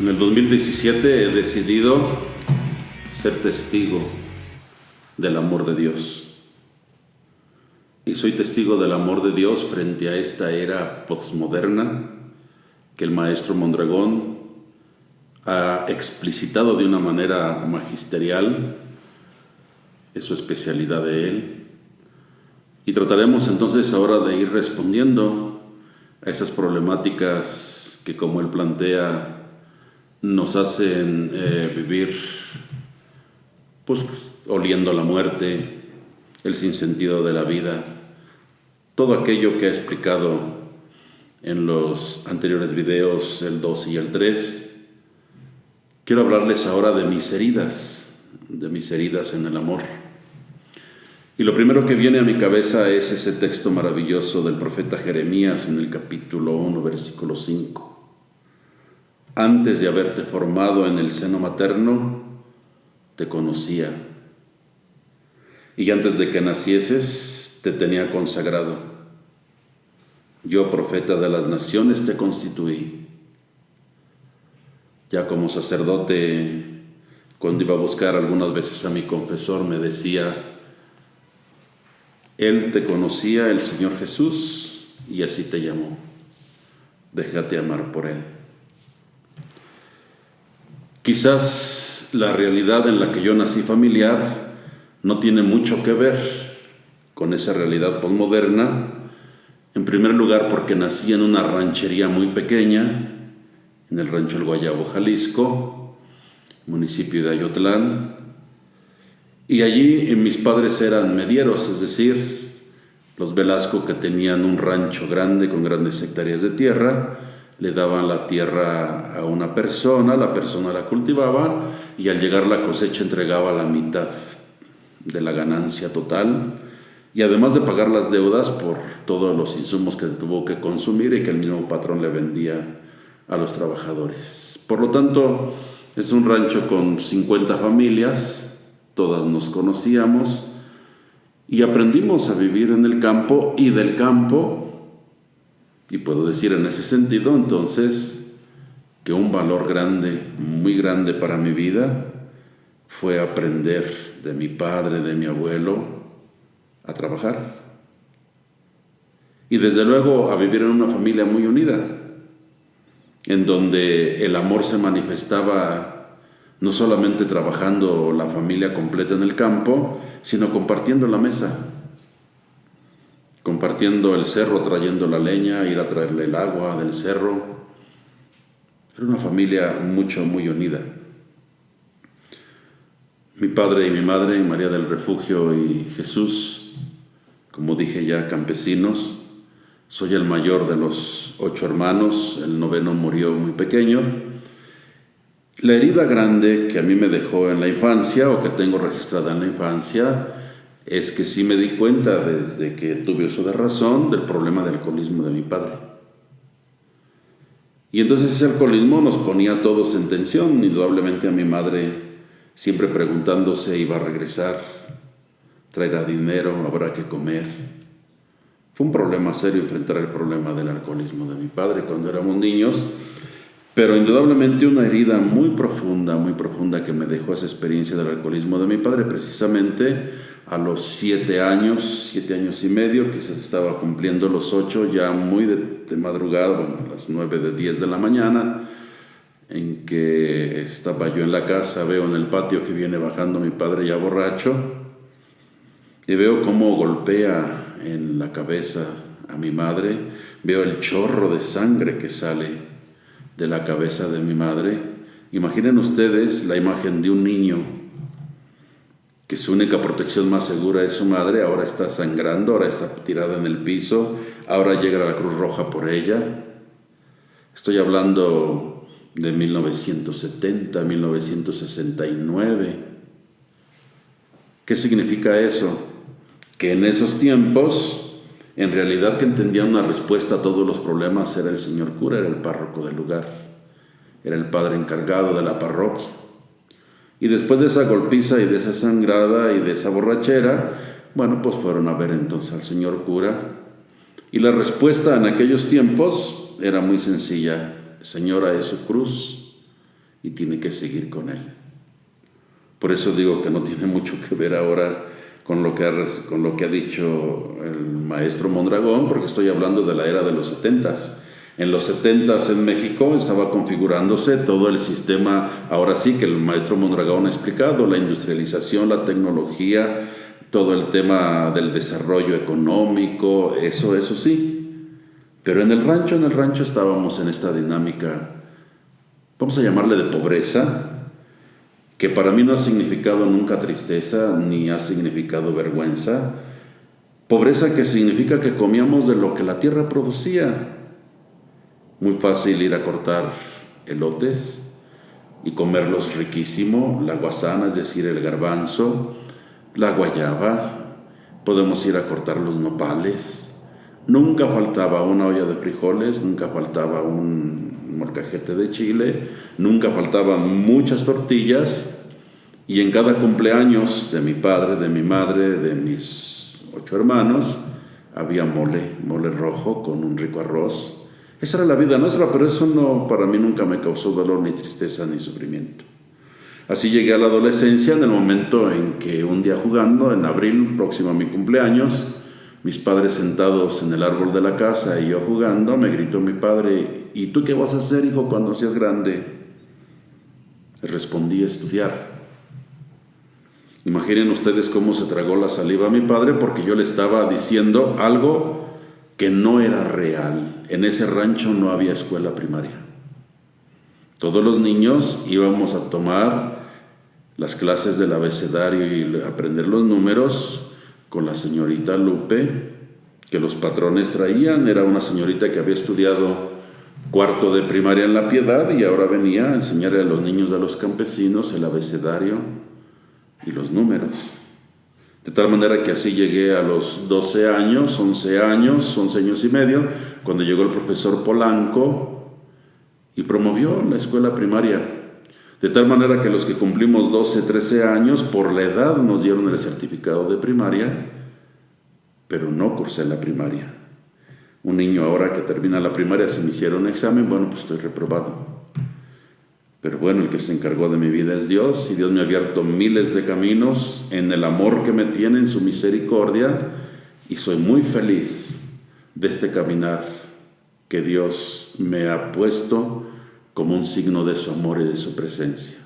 En el 2017 he decidido ser testigo del amor de Dios. Y soy testigo del amor de Dios frente a esta era postmoderna que el maestro Mondragón ha explicitado de una manera magisterial. Es su especialidad de él. Y trataremos entonces ahora de ir respondiendo a esas problemáticas que, como él plantea, nos hacen vivir pues oliendo la muerte, el sinsentido de la vida, todo aquello que ha explicado en los anteriores videos, el 2 y el 3. Quiero hablarles ahora de mis heridas en el amor. Y lo primero que viene a mi cabeza es ese texto maravilloso del profeta Jeremías en el capítulo 1, versículo 5. Antes de haberte formado en el seno materno, te conocía. Y antes de que nacieses, te tenía consagrado. Yo, profeta de las naciones, te constituí. Ya como sacerdote, cuando iba a buscar algunas veces a mi confesor, me decía: Él te conocía, el Señor Jesús, y así te llamó. Déjate amar por Él. Quizás la realidad en la que yo nací familiar no tiene mucho que ver con esa realidad posmoderna. En primer lugar, porque nací en una ranchería muy pequeña, en el rancho El Guayabo, Jalisco, municipio de Ayotlán. Y allí mis padres eran medieros, es decir, los Velasco, que tenían un rancho grande con grandes hectáreas de tierra, le daban la tierra a una persona, la persona la cultivaba y al llegar la cosecha entregaba la mitad de la ganancia total, y además de pagar las deudas por todos los insumos que tuvo que consumir y que el mismo patrón le vendía a los trabajadores. Por lo tanto, es un rancho con 50 familias, todas nos conocíamos y aprendimos a vivir en el campo y del campo. Y puedo decir en ese sentido, entonces, que un valor grande, muy grande para mi vida, fue aprender de mi padre, de mi abuelo, a trabajar. Y desde luego a vivir en una familia muy unida, en donde el amor se manifestaba no solamente trabajando la familia completa en el campo, sino compartiendo la mesa. Compartiendo el cerro, trayendo la leña, ir a traerle el agua del cerro. Era una familia muy unida. Mi padre y mi madre, María del Refugio y Jesús, como dije ya, campesinos. Soy el mayor de los 8 hermanos, el 9º murió muy pequeño. La herida grande que a mí me dejó en la infancia, o que tengo registrada en la infancia, es que sí me di cuenta desde que tuve uso de razón del problema de alcoholismo de mi padre. Y entonces ese alcoholismo nos ponía a todos en tensión, indudablemente a mi madre siempre preguntándose: ¿iba a regresar? ¿Traerá dinero? ¿Habrá que comer? Fue un problema serio enfrentar el problema del alcoholismo de mi padre cuando éramos niños, pero indudablemente una herida muy profunda que me dejó esa experiencia del alcoholismo de mi padre, precisamente a los 7 años y medio, quizás estaba cumpliendo los 8, ya muy de madrugada, a las 9 de 10 de la mañana, en que estaba yo en la casa, veo en el patio que viene bajando mi padre ya borracho, y veo cómo golpea en la cabeza a mi madre, veo el chorro de sangre que sale de la cabeza de mi madre. Imaginen ustedes la imagen de un niño que su única protección más segura es su madre, ahora está sangrando, ahora está tirada en el piso, ahora llega la Cruz Roja por ella. Estoy hablando de 1970, 1969. ¿Qué significa eso? Que en esos tiempos, en realidad, que entendía una respuesta a todos los problemas era el señor cura, era el párroco del lugar, era el padre encargado de la parroquia. Y después de esa golpiza y de esa sangrada y de esa borrachera, pues fueron a ver entonces al señor cura. Y la respuesta en aquellos tiempos era muy sencilla: Señora, es su cruz, y tiene que seguir con él. Por eso digo que no tiene mucho que ver ahora con lo que ha dicho el maestro Mondragón, porque estoy hablando de la era de los 70s. En los 70s en México estaba configurándose todo el sistema, ahora sí que el maestro Mondragón ha explicado, la industrialización, la tecnología, todo el tema del desarrollo económico, eso sí. Pero en el rancho estábamos en esta dinámica, vamos a llamarle de pobreza, que para mí no ha significado nunca tristeza, ni ha significado vergüenza. Pobreza que significa que comíamos de lo que la tierra producía. Muy fácil ir a cortar elotes y comerlos riquísimo, la guasana, es decir, el garbanzo, la guayaba, podemos ir a cortar los nopales. Nunca faltaba una olla de frijoles, nunca faltaba un molcajete de chile, nunca faltaban muchas tortillas, y en cada cumpleaños de mi padre, de mi madre, de mis 8 hermanos, había mole rojo con un rico arroz. Esa era la vida nuestra, pero eso no, para mí nunca me causó dolor, ni tristeza, ni sufrimiento. Así llegué a la adolescencia, en el momento en que un día jugando, en abril, próximo a mi cumpleaños, mis padres sentados en el árbol de la casa y yo jugando, me gritó mi padre: ¿y tú qué vas a hacer, hijo, cuando seas grande? Le respondí: estudiar. Imaginen ustedes cómo se tragó la saliva a mi padre, porque yo le estaba diciendo algo que no era real. En ese rancho no había escuela primaria. Todos los niños íbamos a tomar las clases del abecedario y aprender los números con la señorita Lupe, que los patrones traían. Era una señorita que había estudiado 4º de primaria en La Piedad y ahora venía a enseñarle a los niños de los campesinos el abecedario y los números. De tal manera que así llegué a los 12 años, 11 años y medio, cuando llegó el profesor Polanco y promovió la escuela primaria. De tal manera que los que cumplimos 12, 13 años, por la edad nos dieron el certificado de primaria, pero no cursé la primaria. Un niño ahora que termina la primaria, si me hicieron un examen, bueno, pues estoy reprobado. Pero bueno, el que se encargó de mi vida es Dios, y Dios me ha abierto miles de caminos en el amor que me tiene, en su misericordia, y soy muy feliz de este caminar que Dios me ha puesto como un signo de su amor y de su presencia.